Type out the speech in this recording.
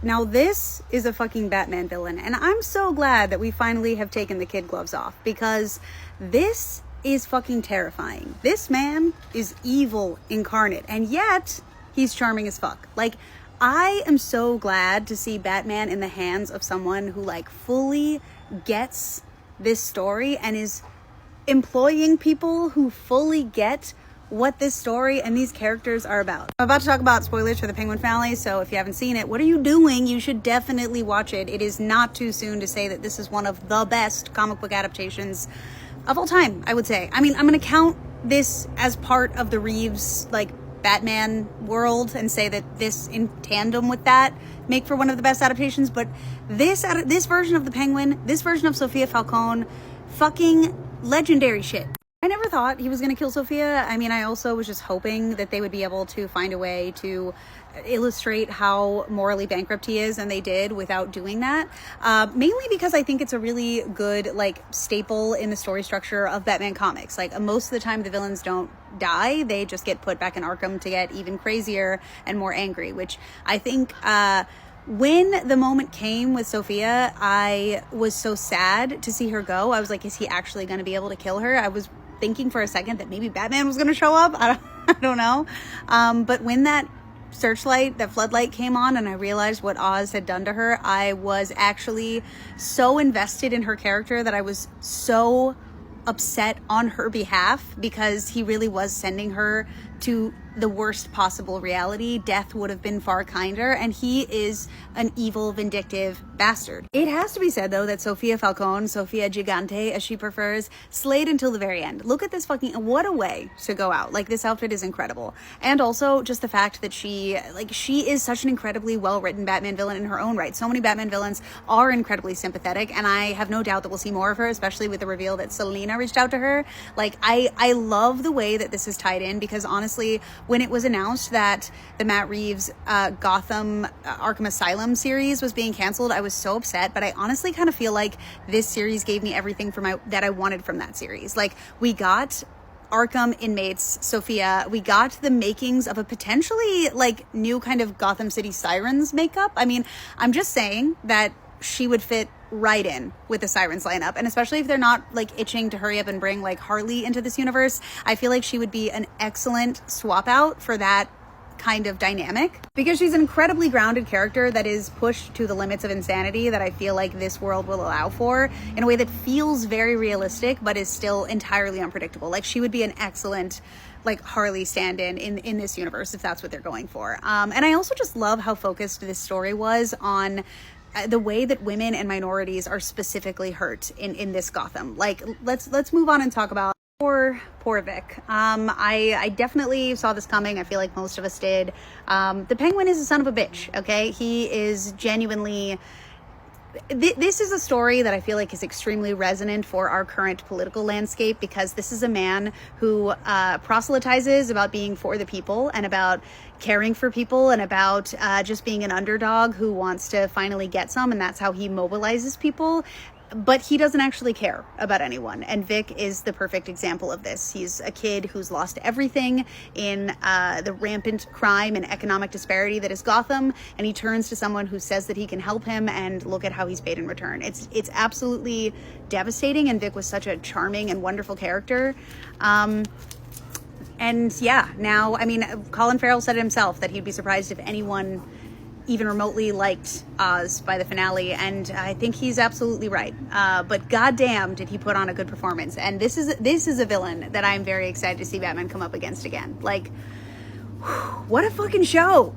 Now this is a fucking Batman villain, and I'm so glad that we finally have taken the kid gloves off, because this is fucking terrifying. This man is evil incarnate, and yet he's charming as fuck. Like, I am so glad to see Batman in the hands of someone who like fully gets this story and is employing people who fully get what this story and these characters are about. I'm about to talk about spoilers for the Penguin finale, so if you haven't seen it, what are you doing? You should definitely watch it. It is not too soon to say that this is one of the best comic book adaptations of all time, I would say. I mean, I'm gonna count this as part of the Reeves, like, Batman world and say that this in tandem with that make for one of the best adaptations, but this version of the Penguin, this version of Sophia Falcone, fucking legendary shit. I never thought he was going to kill Sophia. I mean, I also was just hoping that they would be able to find a way to illustrate how morally bankrupt he is, and they did without doing that. Mainly because I think it's a really good, like, staple in the story structure of Batman comics. Like, most of the time the villains don't die. They just get put back in Arkham to get even crazier and more angry, which I think, when the moment came with Sophia, I was so sad to see her go. I was like, is he actually going to be able to kill her? I was thinking for a second that maybe Batman was going to show up. I don't know. But when that floodlight came on and I realized what Oz had done to her, I was actually so invested in her character that I was so upset on her behalf, because he really was sending her to the worst possible reality. Death would have been far kinder, and he is an evil, vindictive bastard. It has to be said, though, that Sophia Falcone, Sophia Gigante, as she prefers, slayed until the very end. Look at this fucking, what a way to go out. Like, this outfit is incredible. And also just the fact that she is such an incredibly well-written Batman villain in her own right. So many Batman villains are incredibly sympathetic, and I have no doubt that we'll see more of her, especially with the reveal that Selena reached out to her. Like, I love the way that this is tied in, because honestly, when it was announced that the Matt Reeves Gotham Arkham Asylum series was being canceled, I was so upset, but I honestly kind of feel like this series gave me everything that I wanted from that series. Like, we got Arkham inmates, Sophia, we got the makings of a potentially, like, new kind of Gotham City Sirens makeup. I mean, I'm just saying that she would fit right in with the Sirens lineup, and especially if they're not like itching to hurry up and bring like Harley into this universe, I feel like she would be an excellent swap out for that kind of dynamic, because she's an incredibly grounded character that is pushed to the limits of insanity that I feel like this world will allow for, in a way that feels very realistic but is still entirely unpredictable. Like, she would be an excellent like Harley stand-in in this universe if that's what they're going for. And I also just love how focused this story was on the way that women and minorities are specifically hurt in this Gotham. Like, let's move on and talk about poor Vic. I definitely saw this coming. I feel like most of us did. The Penguin is a son of a bitch, okay? He is genuinely... This is a story that I feel like is extremely resonant for our current political landscape, because this is a man who proselytizes about being for the people and about caring for people and about just being an underdog who wants to finally get some, and that's how he mobilizes people. But he doesn't actually care about anyone, and Vic is the perfect example of this. He's a kid who's lost everything in the rampant crime and economic disparity that is Gotham, and he turns to someone who says that he can help him, and look at how he's paid in return. It's absolutely devastating, and Vic was such a charming and wonderful character. And yeah, now, I mean, Colin Farrell said it himself that he'd be surprised if anyone even remotely liked Oz by the finale, and I think he's absolutely right. But goddamn, did he put on a good performance. And this is a villain that I'm very excited to see Batman come up against again. Like, what a fucking show.